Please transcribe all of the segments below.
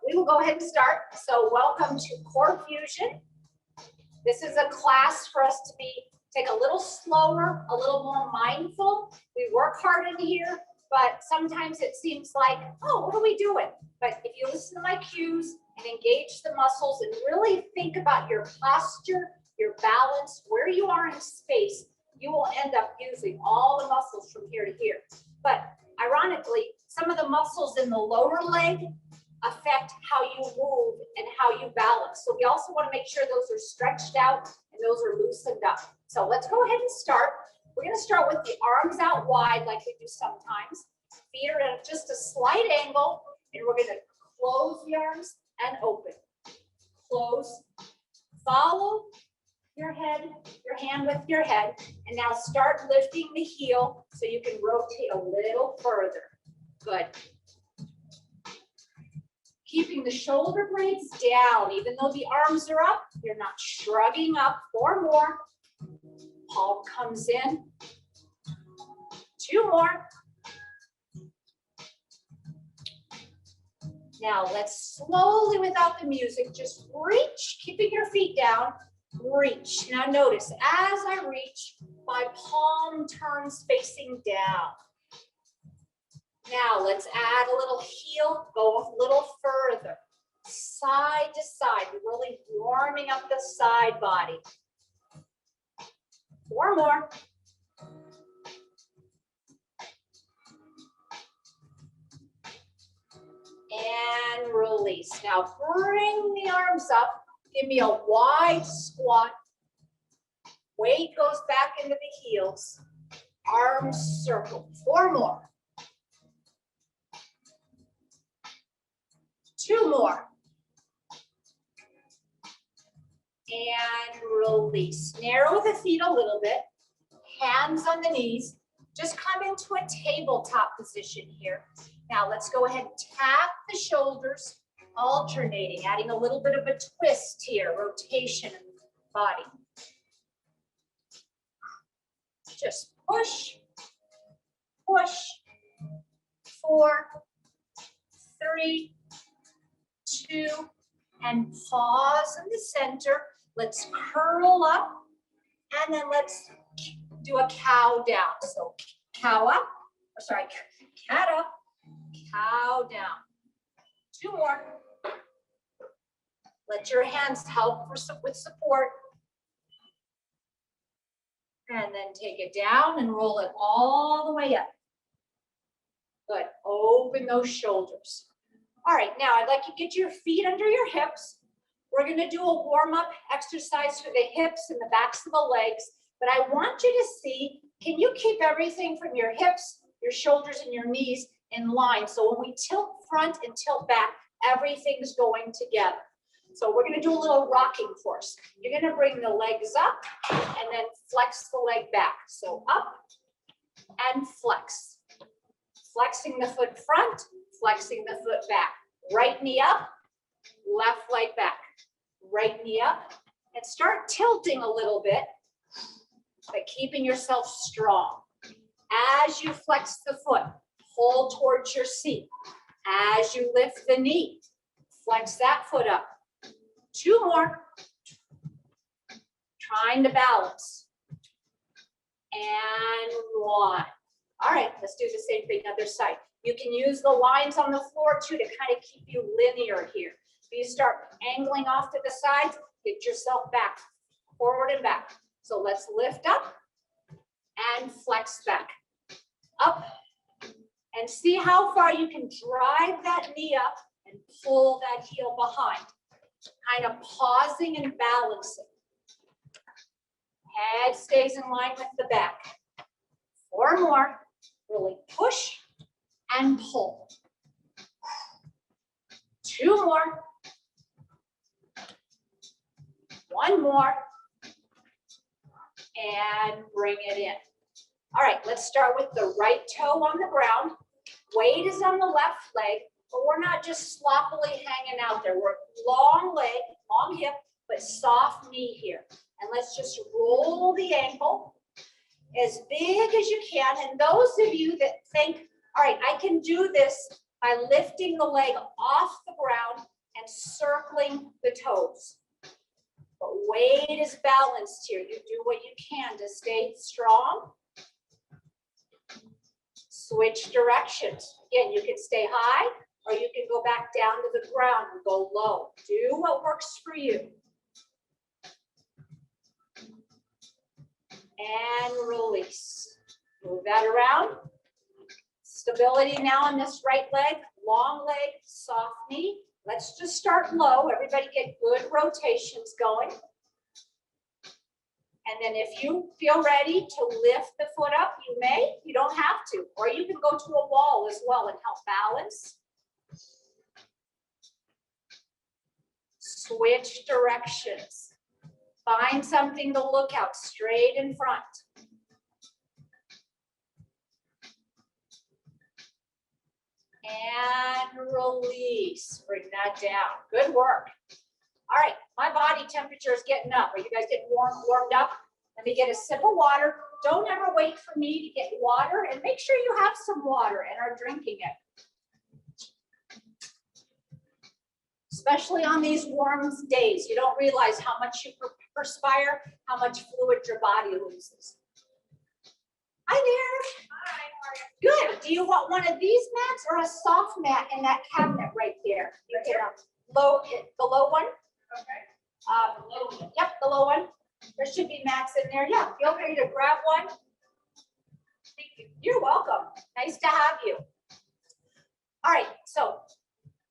we will go ahead and start. So welcome to Core Fusion. This is a class for us to take a little slower, a little more mindful. We work hard in here, but sometimes it seems like, oh, what are we doing? But if you listen to my cues and engage the muscles and really think about your posture, your balance, where you are in space, you will end up using all the muscles from here to here. But ironically, some of the muscles in the lower leg affect how you move and how you balance. So we also want to make sure those are stretched out and those are loosened up. So let's go ahead and start. We're going to start with the arms out wide like we do sometimes. Feet are at just a slight angle, and we're going to close the arms and open. Close. Follow your hand with your head, and now start lifting the heel so you can rotate a little further. Good. Keeping the shoulder blades down, even though the arms are up, you're not shrugging up. 4 more. Palm comes in. 2 more. Now let's slowly, without the music, just reach, keeping your feet down. Reach. Now notice, as I reach, my palm turns facing down. Now let's add a little heel, go a little further. Side to side, really warming up the side body. 4 more. And release. Now bring the arms up. Give me a wide squat. Weight goes back into the heels. Arms circle. 4 more. 2 more. And release. Narrow the feet a little bit. Hands on the knees. Just come into a tabletop position here. Now let's go ahead and tap the shoulders, alternating, adding a little bit of a twist here, rotation in the body. Just push, push. 4, 3, 2, and pause in the center. Let's curl up, and then let's do a cow down. So cow up, or sorry, cat up, cow down. 2 more. Let your hands help with support. And then take it down and roll it all the way up. Good. Open those shoulders. All right, now I'd like you to get your feet under your hips. We're going to do a warm-up exercise for the hips and the backs of the legs. But I want you to see, can you keep everything from your hips, your shoulders, and your knees in line? So when we tilt front and tilt back, everything's going together. So we're going to do a little rocking force. You're going to bring the legs up and then flex the leg back. So up and flex. Flexing the foot front, flexing the foot back. Right knee up, left leg back. Right knee up, and start tilting a little bit, but keeping yourself strong. As you flex the foot, pull towards your seat. As you lift the knee, flex that foot up. 2 more. Trying to balance. And 1. All right, let's do the same thing other side. You can use the lines on the floor too to kind of keep you linear here. If you start angling off to the sides, get yourself back, forward and back. So let's lift up and flex back. Up, and see how far you can drive that knee up and pull that heel behind. Kind of pausing and balancing. Head stays in line with the back. 4 more. Really push and pull. 2 more. 1 more. And bring it in. All right, let's start with the right toe on the ground. Weight is on the left leg, but we're not just sloppily hanging out there. We're long leg, long hip, but soft knee here. And let's just roll the ankle as big as you can. And those of you that think, all right, I can do this by lifting the leg off the ground, and circling the toes. But weight is balanced here. You do what you can to stay strong. Switch directions. Again, you can stay high or you can go back down to the ground and go low. Do what works for you. And release. Move that around. Stability now on this right leg. Long leg, soft knee. Let's just start low. Everybody get good rotations going. And then if you feel ready to lift the foot up, you may. You don't have to. Or you can go to a wall as well and help balance. Switch directions. Find something to look out straight in front. And release. Bring that down. Good work. All right, my body temperature is getting up. Are you guys getting warmed up? Let me get a sip of water. Don't ever wait for me to get water, and make sure you have some water and are drinking it. Especially on these warm days, you don't realize how much you perspire, how much fluid your body loses. Hi there. Hi, how are you? Good. Do you want one of these mats or a soft mat in that cabinet right there? You get the low one. Okay. Yep, the low one. There should be mats in there. Yeah, feel free to grab one. Thank you. You're welcome. Nice to have you. All right, so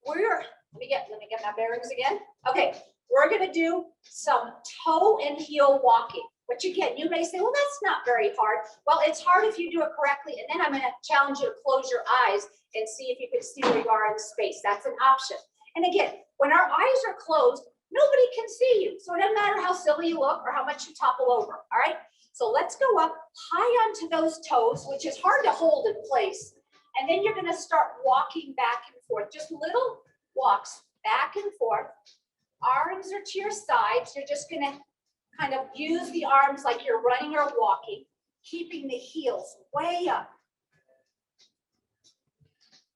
let me get my bearings again. Okay, we're gonna do some toe and heel walking. Which again, you may say, well, that's not very hard. Well, it's hard if you do it correctly. And then I'm gonna challenge you to close your eyes and see if you can see where you are in space. That's an option. And again, when our eyes are closed, nobody can see you. So it doesn't matter how silly you look or how much you topple over, all right? So let's go up high onto those toes, which is hard to hold in place. And then you're gonna start walking back and forth, just little walks back and forth. Arms are to your sides. You're just gonna kind of use the arms like you're running or walking, keeping the heels way up.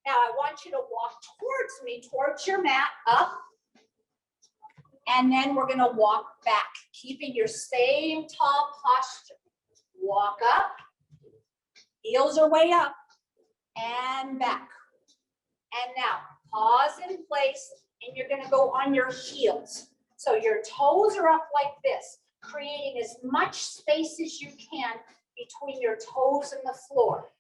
Now I want you to walk towards me, towards your mat, up. And then we're gonna walk back, keeping your same tall posture. Walk up, heels are way up, and back. And now pause in place, and you're gonna go on your heels. So your toes are up like this, creating as much space as you can between your toes and the floor.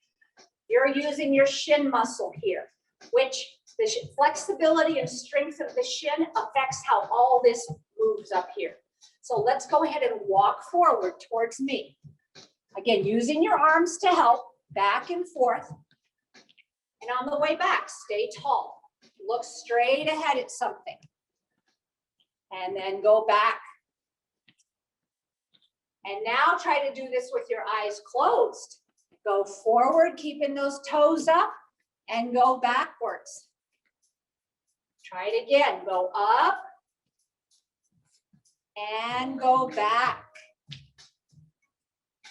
You're using your shin muscle here, which the flexibility and strength of the shin affects how all this moves up here. So let's go ahead and walk forward towards me. Again, using your arms to help, back and forth. And on the way back, stay tall. Look straight ahead at something. And then go back. And now try to do this with your eyes closed. Go forward, keeping those toes up, and go backwards. Try it again. Go up and go back.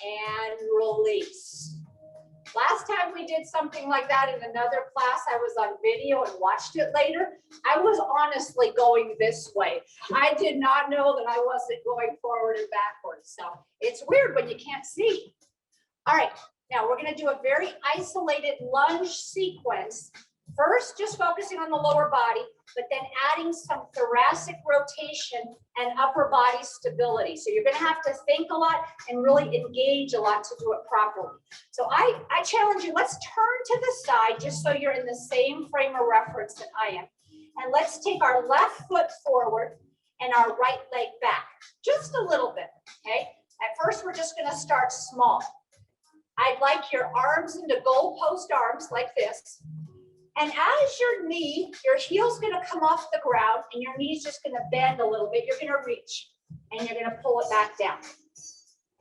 And release. Last time we did something like that in another class, I was on video and watched it later. I was honestly going this way. I did not know that I wasn't going forward and backwards. So it's weird when you can't see. All right, now we're going to do a very isolated lunge sequence. First, just focusing on the lower body, but then adding some thoracic rotation and upper body stability. So you're going to have to think a lot and really engage a lot to do it properly. So I challenge you, let's turn to the side just so you're in the same frame of reference that I am. And let's take our left foot forward and our right leg back, just a little bit, okay? At first, we're just going to start small. I'd like your arms into goalpost arms like this. And as your heel's gonna come off the ground and your knee's just gonna bend a little bit, you're gonna reach and you're gonna pull it back down.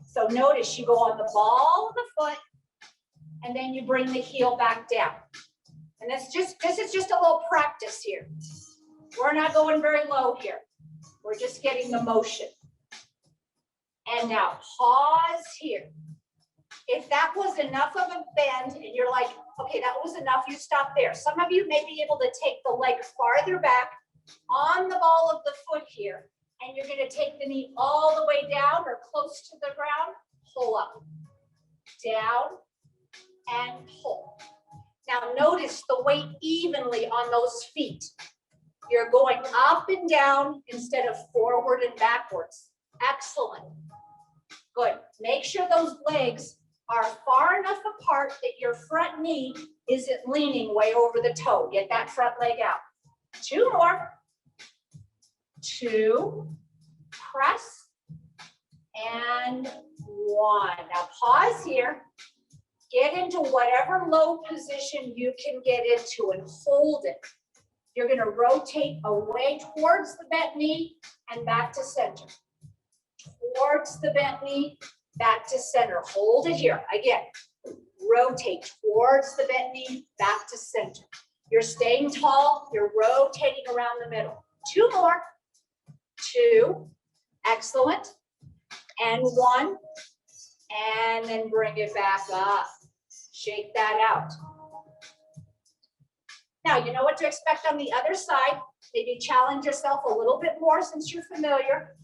So notice you go on the ball of the foot and then you bring the heel back down. And this is just a little practice here. We're not going very low here. We're just getting the motion. And now pause here. If that was enough of a bend and you're like, okay, that was enough, you stop there. Some of you may be able to take the leg farther back on the ball of the foot here, and you're going to take the knee all the way down or close to the ground, pull up, down, and pull. Now notice the weight evenly on those feet. You're going up and down instead of forward and backwards. Excellent. Good. Make sure those legs are far enough apart that your front knee isn't leaning way over the toe. Get that front leg out. 2 more. 2. Press. And 1. Now pause here. Get into whatever low position you can get into and hold it. You're going to rotate away towards the bent knee and back to center. Towards the bent knee, back to center. Hold it here. Again, rotate towards the bent knee, back to center. You're staying tall. You're rotating around the middle. 2 more. 2. Excellent. And 1. And then bring it back up. Shake that out. Now, you know what to expect on the other side. Maybe challenge yourself a little bit more since you're familiar.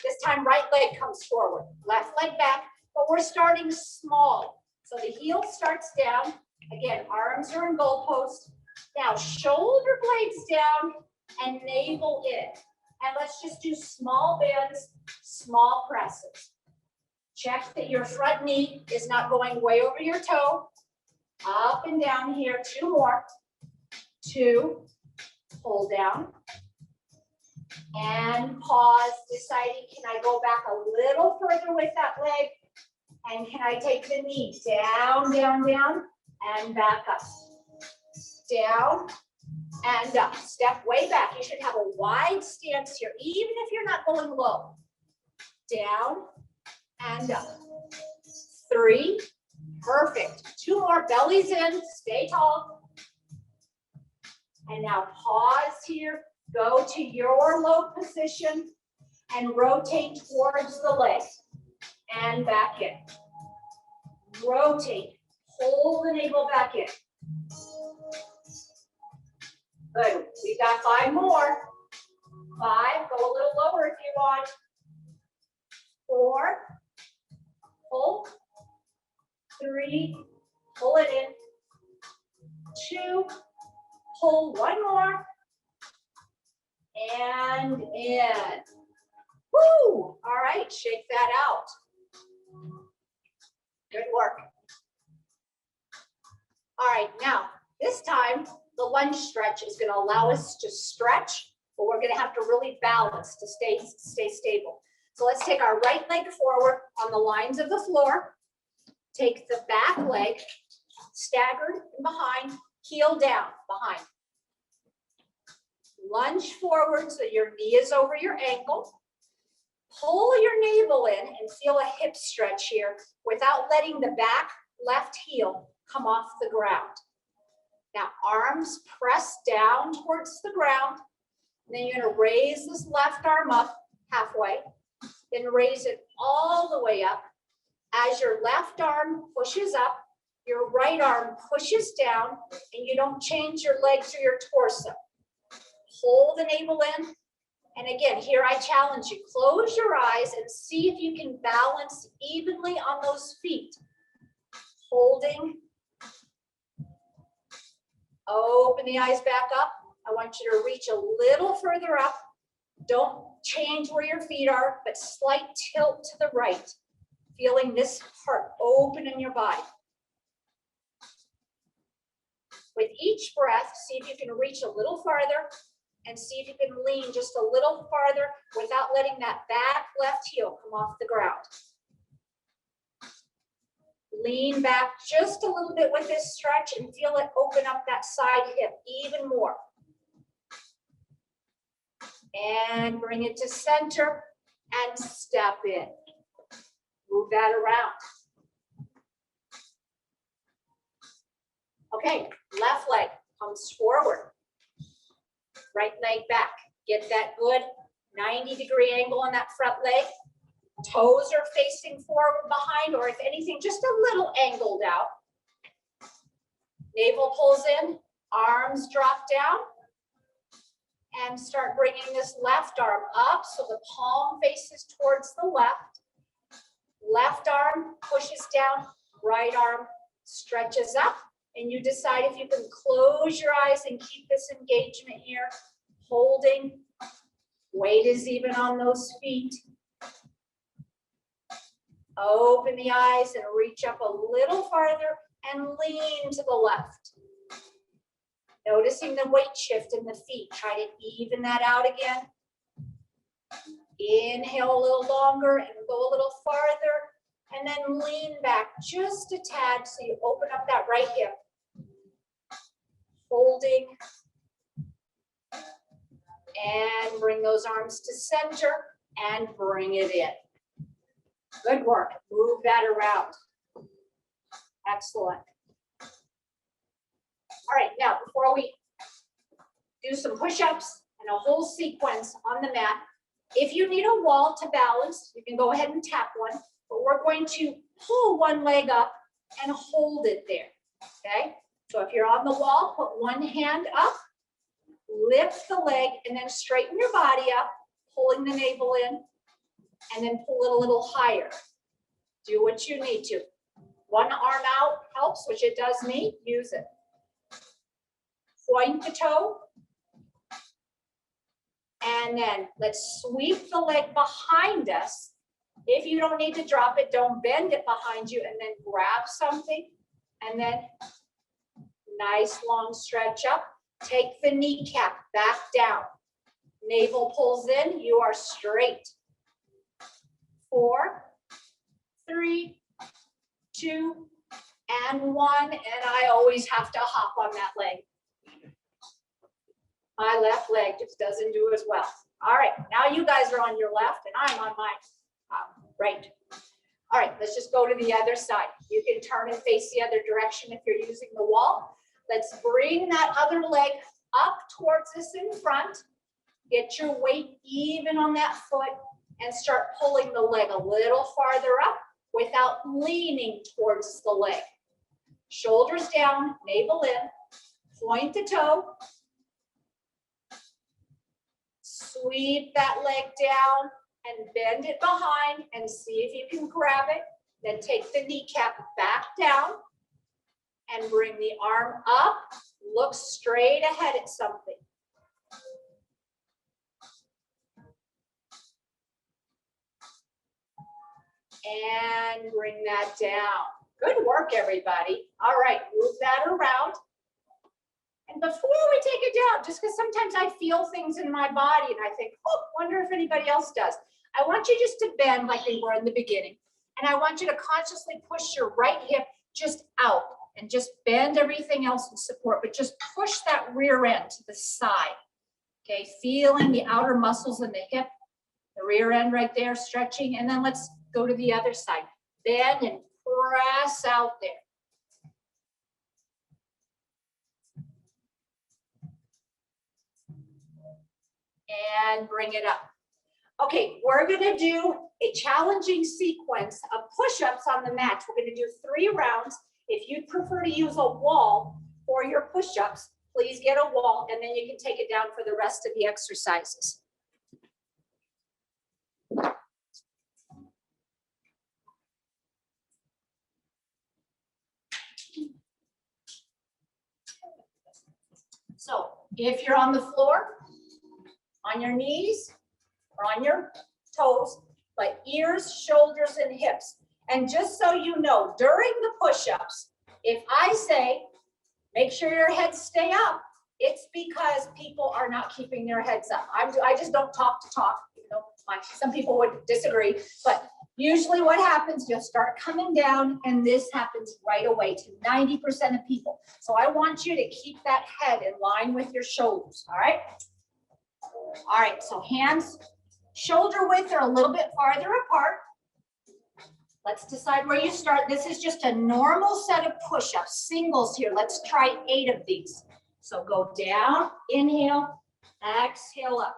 This time, right leg comes forward, left leg back, but we're starting small. So the heel starts down. Again, arms are in goalpost. Now, shoulder blades down and navel in. And let's just do small bends, small presses. Check that your front knee is not going way over your toe. Up and down here. 2 more. 2. Pull down. And pause, deciding, can I go back a little further with that leg? And can I take the knee down, down, down, and back up? Down and up. Step way back. You should have a wide stance here, even if you're not going low. Down and up. 3. Perfect. 2 more. Bellies in. Stay tall. And now pause here. Go to your low position and rotate towards the leg and back in. Rotate. Hold the navel back in. Good. We've got 5 more. 5. Go a little lower if you want. 4. Pull. 3. Pull it in. 2. Pull. 1 more. And in. Woo! All right, shake that out. Good work. All right, now, this time, the lunge stretch is going to allow us to stretch, but we're going to have to really balance to stay stable. So let's take our right leg forward on the lines of the floor. Take the back leg, staggered behind, heel down behind. Lunge forward so your knee is over your ankle. Pull your navel in and feel a hip stretch here without letting the back left heel come off the ground. Now arms press down towards the ground. And then you're going to raise this left arm up halfway. Then raise it all the way up. As your left arm pushes up, your right arm pushes down, and you don't change your legs or your torso. Hold the navel in. And again, here I challenge you. Close your eyes and see if you can balance evenly on those feet. Holding. Open the eyes back up. I want you to reach a little further up. Don't change where your feet are, but slight tilt to the right. Feeling this part open in your body. With each breath, see if you can reach a little farther. And see if you can lean just a little farther without letting that back left heel come off the ground. Lean back just a little bit with this stretch and feel it open up that side hip even more. And bring it to center and step in. Move that around. Okay, left leg comes forward. Right leg back. Get that good 90-degree angle on that front leg. Toes are facing forward behind, or if anything, just a little angled out. Navel pulls in, arms drop down. and start bringing this left arm up so the palm faces towards the left. Left arm pushes down, right arm stretches up, and you decide if you can close your eyes and keep this engagement here, holding. Weight is even on those feet. Open the eyes and reach up a little farther and lean to the left. Noticing the weight shift in the feet. Try to even that out again. Inhale a little longer and go a little farther. And then lean back just a tad so you open up that right hip. Holding. And bring those arms to center and bring it in. Good work. Move that around. Excellent. All right, now before we do some push-ups and a whole sequence on the mat, if you need a wall to balance, you can go ahead and tap one, but we're going to pull one leg up and hold it there, okay? So if you're on the wall, put one hand up, lift the leg, and then straighten your body up, pulling the navel in, and then pull it a little higher. Do what you need to. One arm out helps, which it does me, use it. Point the toe. And then let's sweep the leg behind us. If you don't need to drop it, don't bend it behind you, and then grab something. And then nice long stretch up. Take the kneecap back down. Navel pulls in, you are straight. 4, 3, 2, and 1. And I always have to hop on that leg. My left leg just doesn't do as well. All right, now you guys are on your left and I'm on my right. All right, let's just go to the other side. You can turn and face the other direction if you're using the wall. Let's bring that other leg up towards us in front. Get your weight even on that foot and start pulling the leg a little farther up without leaning towards the leg. Shoulders down, navel in, point the toe. Sweep that leg down and bend it behind and see if you can grab it. Then take the kneecap back down and bring the arm up. Look straight ahead at something. And bring that down. Good work, everybody. All right, move that around. And before we take it down, just because sometimes I feel things in my body and I think, oh, wonder if anybody else does. I want you just to bend like we were in the beginning. And I want you to consciously push your right hip just out and just bend everything else in support, but just push that rear end to the side. Okay, feeling the outer muscles in the hip, the rear end right there stretching. And then let's go to the other side. Bend and press out there. And bring it up. Okay, we're gonna do a challenging sequence of push-ups on the mat. We're gonna do 3 rounds. If you'd prefer to use a wall for your push-ups, please get a wall and then you can take it down for the rest of the exercises. So if you're on the floor, on your knees or on your toes, but ears, shoulders, and hips. And just so you know, during the push-ups, if I say, make sure your heads stay up, it's because people are not keeping their heads up. I just don't talk to talk. You know, some people would disagree, but usually what happens, you'll start coming down and this happens right away to 90% of people. So I want you to keep that head in line with your shoulders, all right? All right, so hands shoulder width are a little bit farther apart. Let's decide where you start. This is just a normal set of push-ups, singles here. Let's try 8 of these. So go down, inhale, exhale up.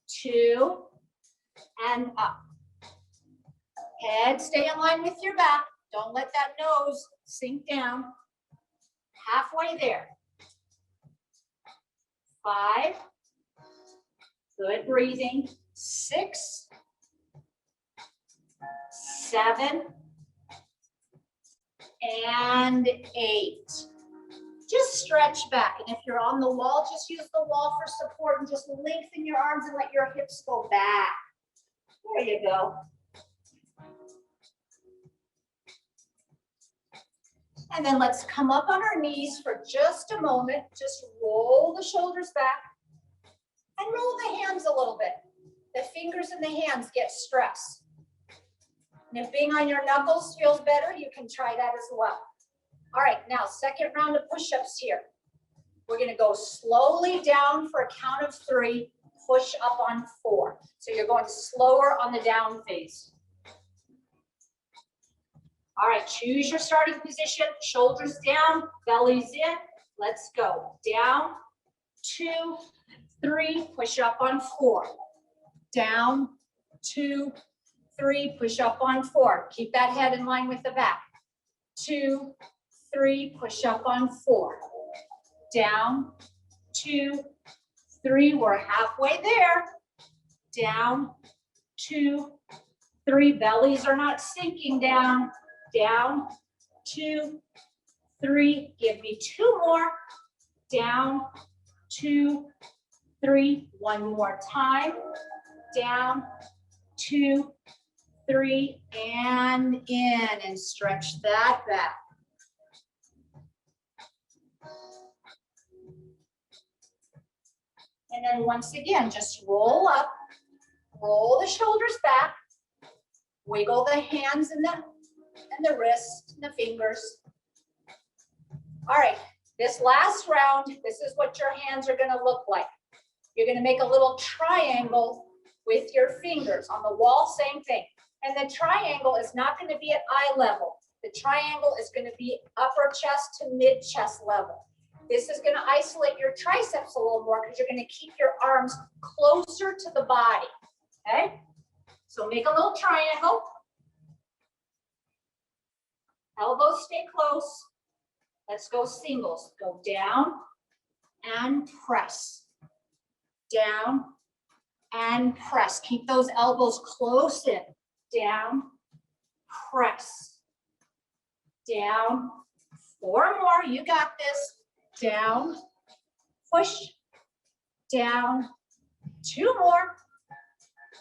2 and up. Head stay in line with your back. Don't let that nose sink down. Halfway there. 5 Good breathing. 6, 7, and 8. Just stretch back. And if you're on the wall, just use the wall for support and just lengthen your arms and let your hips go back. There you go. And then let's come up on our knees for just a moment. Just roll the shoulders back and roll the hands a little bit. The fingers and the hands get stressed. And if being on your knuckles feels better, you can try that as well. All right, now second round of push-ups here. We're gonna go slowly down for a count of 3, push up on 4. So you're going slower on the down phase. All right, choose your starting position, shoulders down, bellies in. Let's go. Down, 2, 3, push up on 4. Down, 2, 3, push up on 4. Keep that head in line with the back. 2, 3, push up on 4. Down, 2, 3, we're halfway there. Down, 2, 3, bellies are not sinking down. Down, 2, 3, give me 2 more. Down, 2, 3, 1 more time. Down, 2, 3, and in, and stretch that back. And then once again, just roll up, roll the shoulders back, wiggle the hands and the wrists and the fingers. All right, this last round, this is what your hands are gonna look like. You're gonna make a little triangle with your fingers. On the wall, same thing. And the triangle is not gonna be at eye level. The triangle is gonna be upper chest to mid chest level. This is gonna isolate your triceps a little more because you're gonna keep your arms closer to the body, okay? So make a little triangle. Elbows stay close. Let's go singles. Go down and press. Down and press. Keep those elbows close in. Down, press. Down. 4 more. You got this. Down, push, down. 2 more.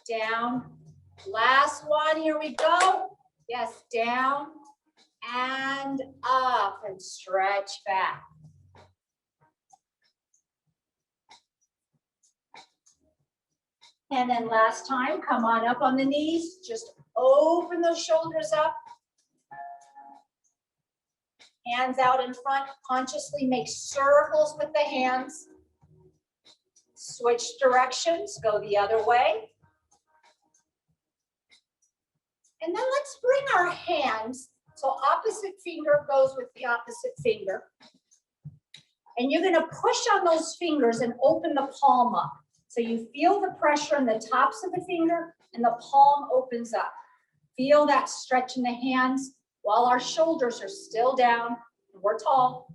Down. Last one. Here we go. Yes, down and up, and stretch back. And then last time, come on up on the knees. Just open those shoulders up. Hands out in front. Consciously make circles with the hands. Switch directions. Go the other way. And then let's bring our hands. So opposite finger goes with the opposite finger. And you're going to push on those fingers and open the palm up. So you feel the pressure in the tops of the finger and the palm opens up. Feel that stretch in the hands while our shoulders are still down. We're tall.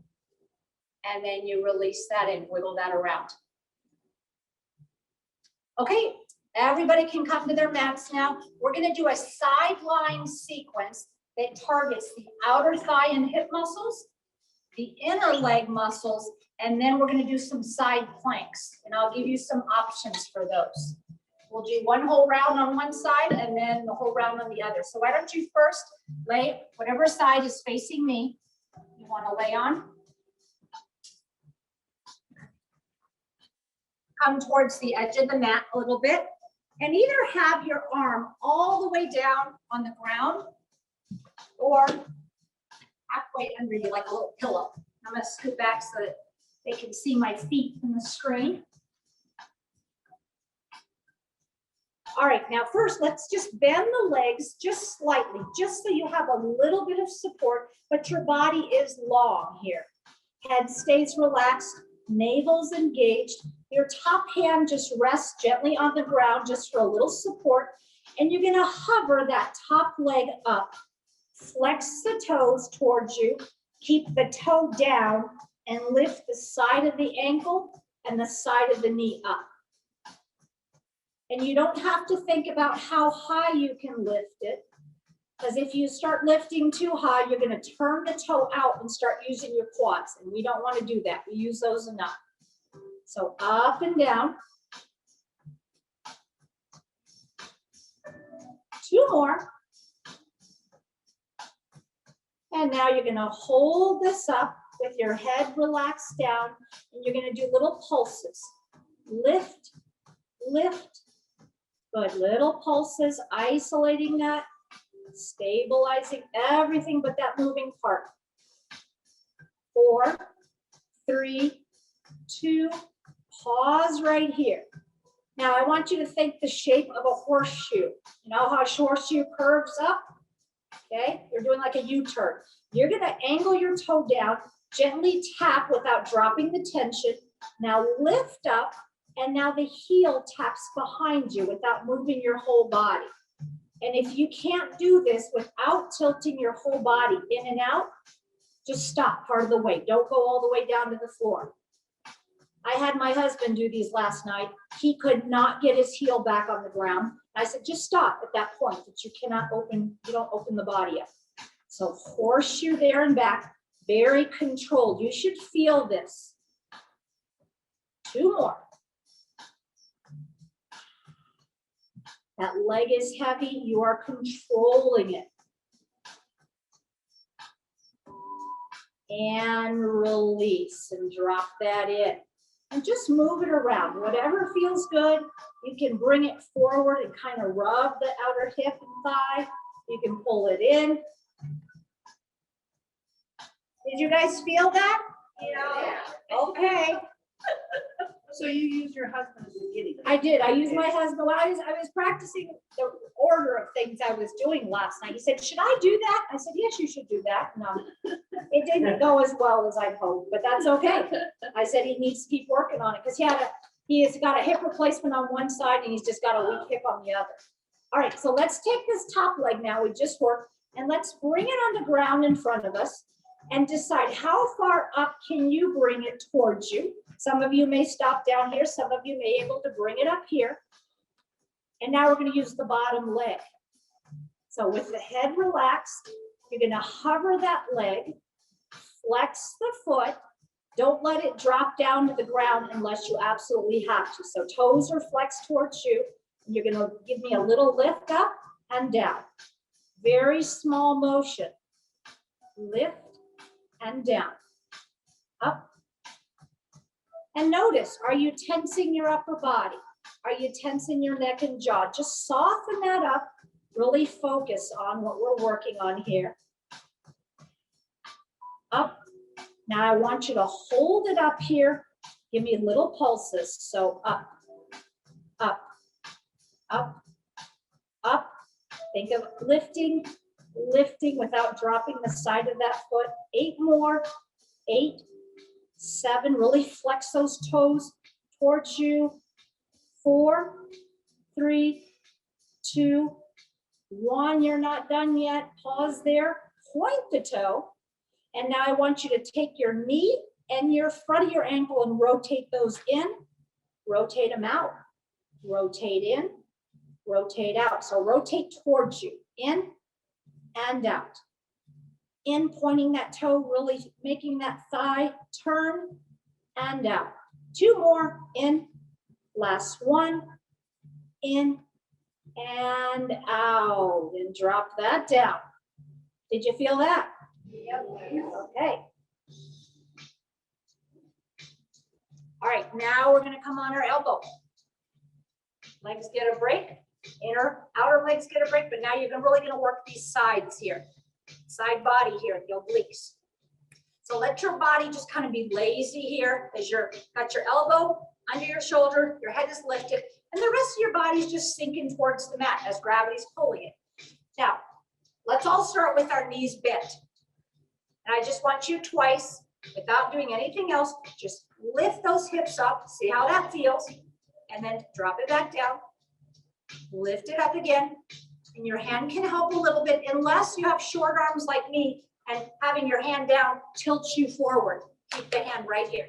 And then you release that and wiggle that around. Okay, everybody can come to their mats now. We're going to do a sideline sequence that targets the outer thigh and hip muscles, the inner leg muscles, and then we're going to do some side planks. And I'll give you some options for those. We'll do one whole round on one side and then the whole round on the other. So why don't you first lay whatever side is facing me you want to lay on. Come towards the edge of the mat a little bit and either have your arm all the way down on the ground or halfway under you like a little pillow. I'm going to scoot back so that they can see my feet in the screen. All right, now first let's just bend the legs just slightly, just so you have a little bit of support, but your body is long here. Head stays relaxed, navel's engaged. Your top hand just rests gently on the ground just for a little support, and you're gonna hover that top leg up. Flex the toes towards you, keep the toe down, and lift the side of the ankle and the side of the knee up. And you don't have to think about how high you can lift it, because if you start lifting too high, you're going to turn the toe out and start using your quads. And we don't want to do that. We use those enough. So up and down. 2 more. And now you're going to hold this up with your head relaxed down, and you're going to do little pulses. Lift, lift. Good, little pulses, isolating that, stabilizing everything but that moving part. 4, 3, 2, pause right here. Now I want you to think the shape of a horseshoe. You know how a horseshoe curves up? Okay, you're doing like a U-turn. You're gonna angle your toe down, gently tap without dropping the tension. Now lift up, and now the heel taps behind you without moving your whole body. And if you can't do this without tilting your whole body in and out, just stop part of the way. Don't go all the way down to the floor. I had my husband do these last night. He could not get his heel back on the ground. I said, just stop at that point that you don't open the body up. So horseshoe there and back, very controlled. You should feel this. 2 more. That leg is heavy, you are controlling it. And release and drop that in. And just move it around. Whatever feels good, you can bring it forward and kind of rub the outer hip and thigh. You can pull it in. Did you guys feel that? Yeah. Okay. So you used your husband as a guinea pig? I did. I used my husband. When I was practicing the order of things I was doing last night. He said, should I do that? I said, yes, you should do that. No, it didn't go as well as I'd hoped, but that's okay. I said he needs to keep working on it because he has got a hip replacement on one side and he's just got a weak hip on the other. All right, so let's take this top leg now. We just worked, and let's bring it on the ground in front of us and decide how far up can you bring it towards you. Some of you may stop down here. Some of you may be able to bring it up here. And now we're going to use the bottom leg. So with the head relaxed, you're going to hover that leg, flex the foot. Don't let it drop down to the ground unless you absolutely have to. So toes are flexed towards you. And you're going to give me a little lift up and down. Very small motion. Lift and down. Up. And notice, are you tensing your upper body? Are you tensing your neck and jaw? Just soften that up. Really focus on what we're working on here. Up. Now I want you to hold it up here. Give me little pulses. So up, up, up, up. Think of lifting, lifting without dropping the side of that foot. 8 more. 8, 7. Really flex those toes towards you. 4, 3, 2, 1. You're not done yet. Pause there. Point the toe. And now I want you to take your knee and your front of your ankle and rotate those in. Rotate them out. Rotate in. Rotate out. So rotate towards you. In and out. In, pointing that toe, really making that thigh turn and out. 2 more. In. Last 1. In and out. And drop that down. Did you feel that? Yep. Okay. All right, now we're going to come on our elbow. Legs get a break. Outer legs get a break, but now you're really going to work these sides here. Side body here, the obliques. So let your body just kind of be lazy here as you're got your elbow under your shoulder, your head is lifted, and the rest of your body is just sinking towards the mat as gravity's pulling it. Now, let's all start with our knees bent. And I just want you twice, without doing anything else, just lift those hips up, see how that feels, and then drop it back down. Lift it up again, and your hand can help a little bit unless you have short arms like me, and having your hand down tilts you forward. Keep the hand right here.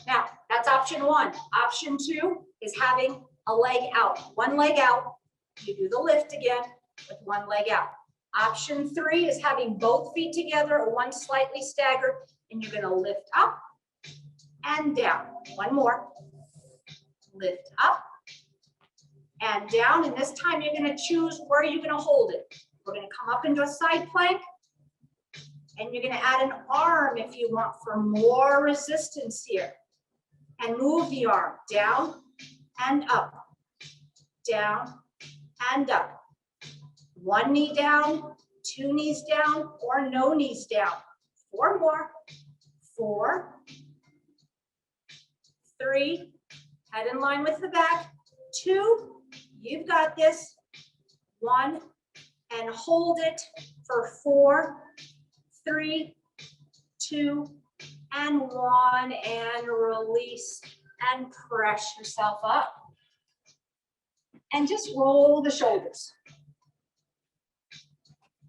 Now, that's option 1. Option 2 is having a leg out. One leg out, you do the lift again with one leg out. Option 3 is having both feet together or one slightly staggered, and you're gonna lift up and down. One more. Lift up and down, and this time you're gonna choose where you're gonna hold it. We're gonna come up into a side plank, and you're gonna add an arm if you want for more resistance here. And move the arm down and up, down and up. One knee down, 2 knees down, or no knees down. 4 more. 4, 3, head in line with the back. 2, you've got this. 1, and hold it for 4, 3, 2, and 1, and release and press yourself up. And just roll the shoulders.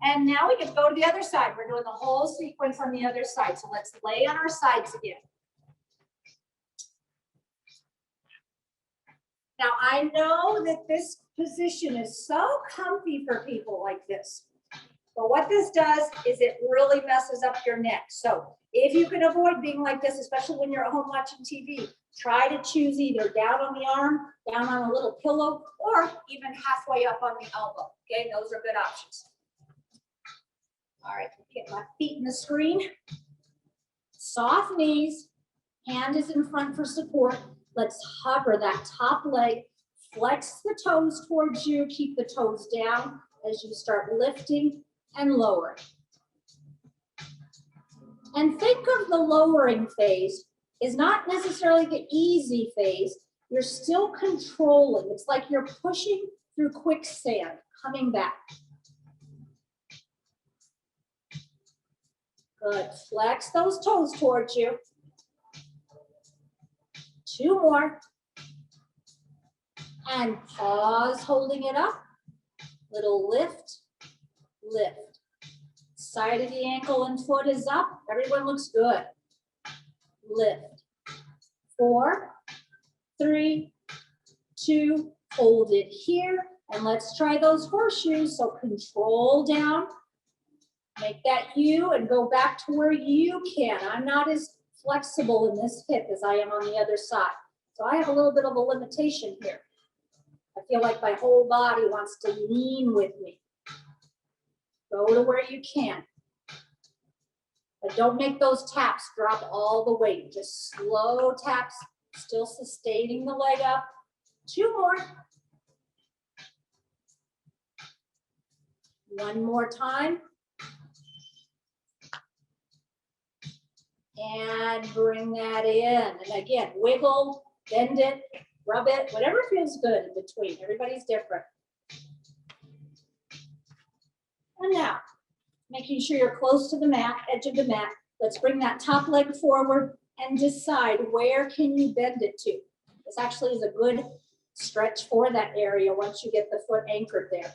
And now we can go to the other side. We're doing the whole sequence on the other side. So let's lay on our sides again. Now I know that this position is so comfy for people like this. But what this does is it really messes up your neck. So if you can avoid being like this, especially when you're at home watching TV, try to choose either down on the arm, down on a little pillow, or even halfway up on the elbow. Okay, those are good options. All right, get my feet in the screen. Soft knees, hand is in front for support. Let's hover that top leg, flex the toes towards you, keep the toes down as you start lifting and lowering. And think of the lowering phase is not necessarily the easy phase. You're still controlling. It's like you're pushing through quicksand, coming back. Good. Flex those toes towards you. 2 more. And pause, holding it up. Little lift, lift. Side of the ankle and foot is up. Everyone looks good. Lift. 4, 3, 2, hold it here. And let's try those horseshoes. So control down. Make that U and go back to where you can. I'm not as flexible in this hip as I am on the other side. So I have a little bit of a limitation here. I feel like my whole body wants to lean with me. Go to where you can. But don't make those taps drop all the weight. Just slow taps, still sustaining the leg up. 2 more. 1 more time. And bring that in. And again, wiggle, bend it, rub it, whatever feels good in between. Everybody's different. And now, making sure you're close to the mat, edge of the mat. Let's bring that top leg forward and decide where can you bend it to. This actually is a good stretch for that area once you get the foot anchored there.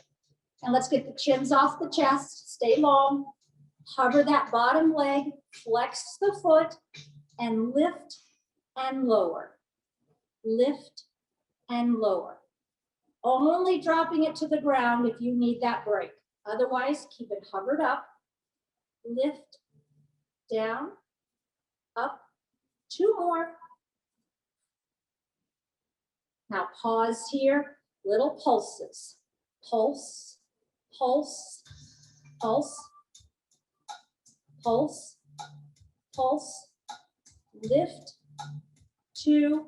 And let's get the chins off the chest, stay long. Hover that bottom leg, flex the foot, and lift and lower. Lift and lower. Only dropping it to the ground if you need that break. Otherwise, keep it hovered up. Lift, down, up. 2 more. Now pause here. Little pulses. Pulse, pulse, pulse. Pulse, pulse, lift, 2,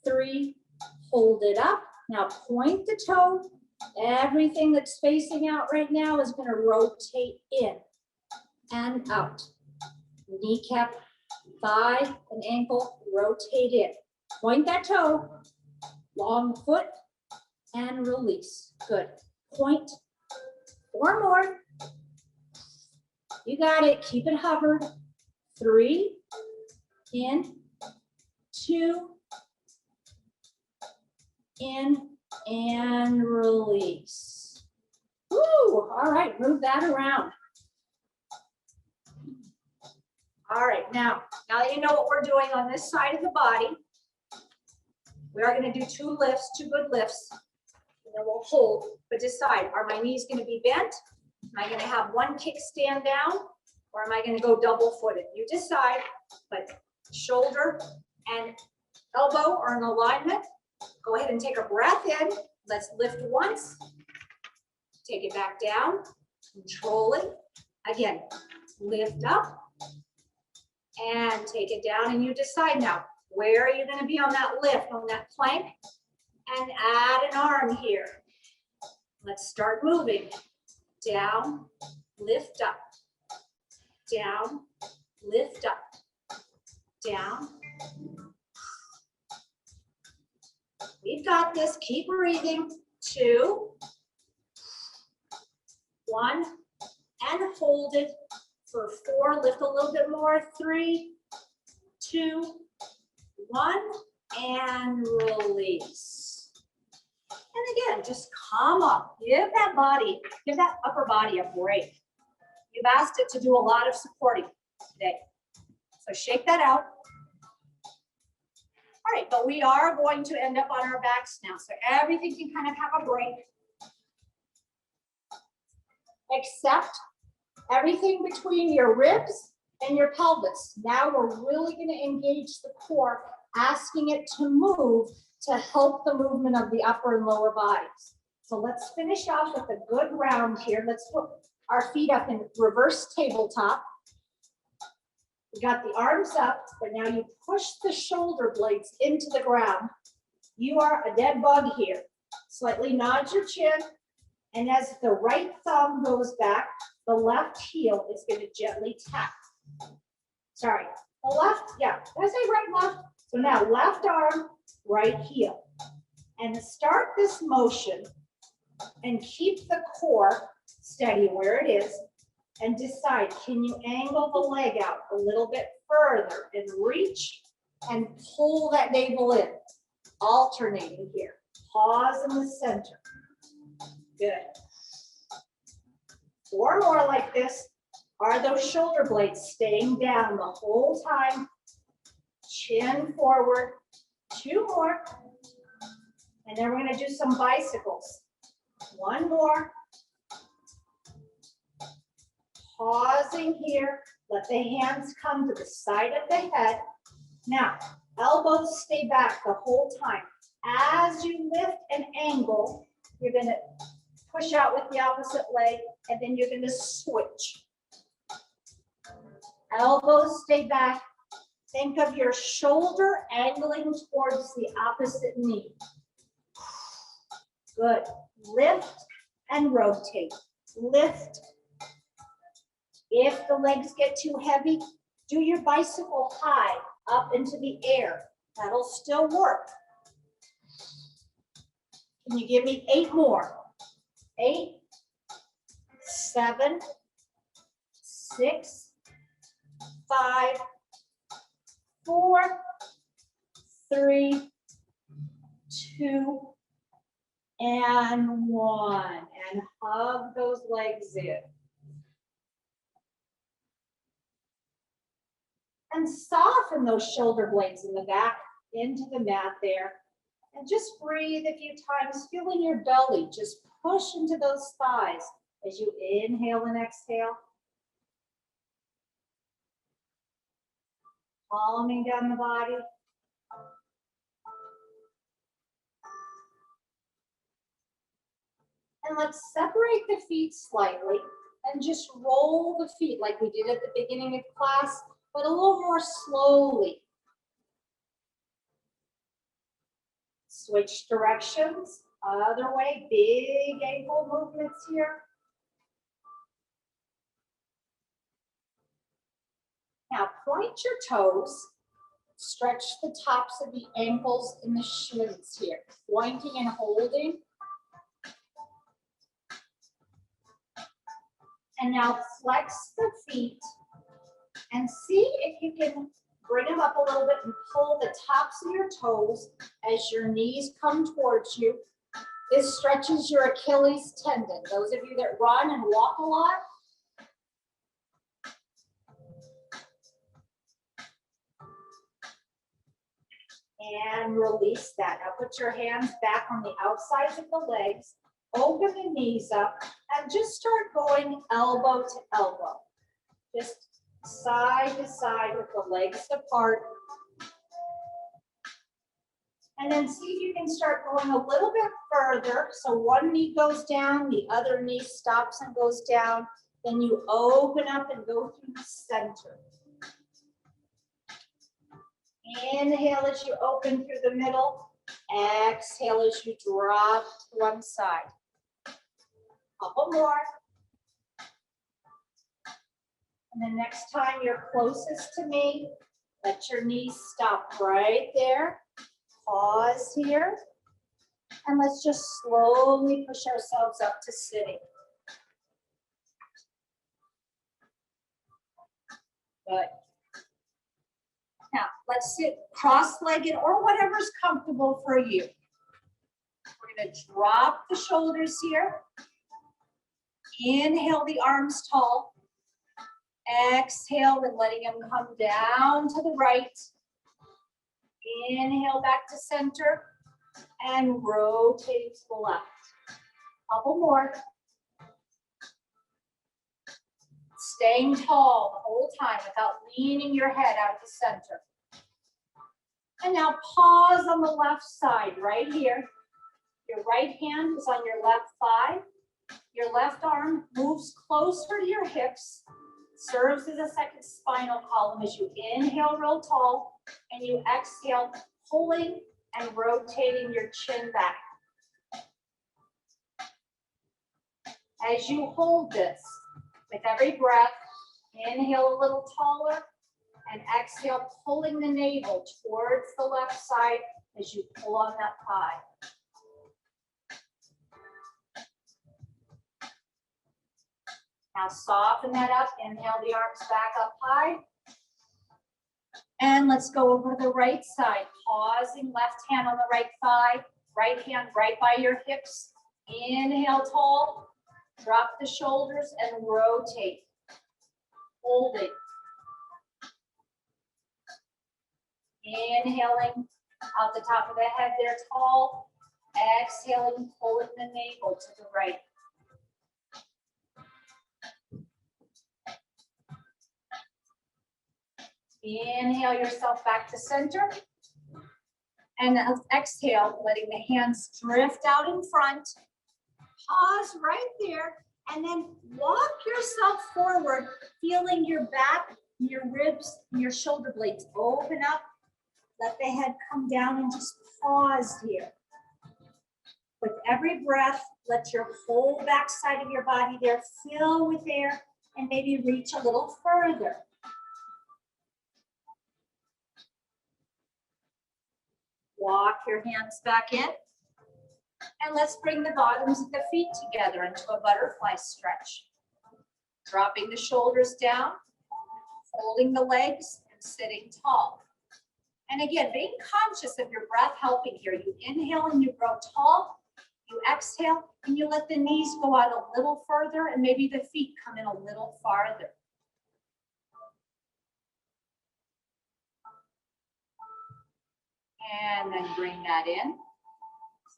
3, hold it up. Now point the toe. Everything that's facing out right now is going to rotate in and out. Kneecap, thigh, and ankle rotate in. Point that toe, long foot, and release. Good. Point. 4 more. You got it. Keep it hovered. 3, in, 2, in, and release. Woo! All right, move that around. All right, now that you know what we're doing on this side of the body, We are gonna do 2 lifts, 2 good lifts, and then we'll hold, but decide, are my knees gonna be bent? Am I gonna have one kickstand down, or am I gonna go double footed? You decide, but shoulder and elbow are in alignment. Go ahead and take a breath in. Let's lift once. Take it back down, control it. Again, lift up and take it down, and you decide now, where are you gonna be on that lift, on that plank? And add an arm here. Let's start moving. Down, lift up, down, lift up, down. We've got this, keep breathing. 2, 1, and hold it for 4, lift a little bit more, 3, 2, 1, and release. And again, just calm up, give that upper body a break. You've asked it to do a lot of supporting today. So shake that out. All right, but we are going to end up on our backs now. So everything can kind of have a break. Except everything between your ribs and your pelvis. Now we're really going to engage the core, asking it to move to help the movement of the upper and lower bodies. So let's finish off with a good round here. Let's put our feet up in reverse tabletop. We got the arms up, but now you push the shoulder blades into the ground. You are a dead bug here. Slightly nod your chin, and as the right thumb goes back, the left heel is going to gently tap. Sorry, the left, yeah, did I say right, left? So now left arm, right heel. And start this motion and keep the core steady where it is, and decide, can you angle the leg out a little bit further and reach and pull that navel in, alternating here. Pause in the center. Good. 4 more like this. Are those shoulder blades staying down the whole time? Chin forward. 2 more. And then we're going to do some bicycles. 1 more. Pausing here. Let the hands come to the side of the head. Now, elbows stay back the whole time. As you lift and angle, you're going to push out with the opposite leg, and then you're going to switch. Elbows stay back. Think of your shoulder angling towards the opposite knee. Good. Lift and rotate. Lift. If the legs get too heavy, do your bicycle high up into the air. That'll still work. Can you give me 8 more? 8, 7, 6, 5, 4, 3, 2, and 1. And hug those legs in. And soften those shoulder blades in the back into the mat there. And just breathe a few times, feeling your belly. Just push into those thighs as you inhale and exhale. Calming down the body. And let's separate the feet slightly and just roll the feet like we did at the beginning of class, but a little more slowly. Switch directions, other way, big ankle movements here. Now point your toes, stretch the tops of the ankles and the shins here, pointing and holding. And now flex the feet and see if you can bring them up a little bit and pull the tops of your toes as your knees come towards you. This stretches your Achilles tendon. Those of you that run and walk a lot. And release that. Now put your hands back on the outsides of the legs. Open the knees up and just start going elbow to elbow. Just side to side with the legs apart. And then see if you can start going a little bit further. So one knee goes down, the other knee stops and goes down. Then you open up and go through the center. Inhale as you open through the middle. Exhale as you drop to one side. Couple more. And the next time you're closest to me, let your knees stop right there. Pause here. And let's just slowly push ourselves up to sitting. Good. Now, let's sit cross-legged or whatever's comfortable for you. We're going to drop the shoulders here. Inhale the arms tall. Exhale and letting them come down to the right. Inhale back to center and rotating to the left. Couple more. Staying tall the whole time without leaning your head out of the center. And now pause on the left side right here. Your right hand is on your left thigh. Your left arm moves closer to your hips, serves as a second spinal column as you inhale real tall and you exhale, pulling and rotating your chin back. As you hold this, with every breath, inhale a little taller and exhale, pulling the navel towards the left side as you pull on that thigh. Now soften that up, inhale the arms back up high. And let's go over to the right side, pausing, left hand on the right thigh, right hand right by your hips. Inhale tall, drop the shoulders and rotate. Holding. Inhaling out the top of the head there tall. Exhaling, pulling the navel to the right. Inhale yourself back to center. And exhale, letting the hands drift out in front. Pause right there. And then walk yourself forward, feeling your back, your ribs, your shoulder blades open up. Let the head come down and just pause here. With every breath, let your whole back side of your body there fill with air and maybe reach a little further. Walk your hands back in. And let's bring the bottoms of the feet together into a butterfly stretch. Dropping the shoulders down, folding the legs, and sitting tall. And again, being conscious of your breath helping here. You inhale and you grow tall. You exhale and you let the knees go out a little further and maybe the feet come in a little farther. And then bring that in.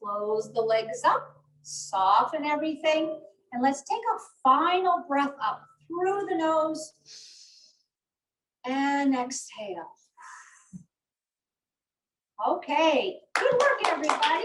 Close the legs up, soften everything, and let's take a final breath up through the nose and exhale. Okay, good work, everybody.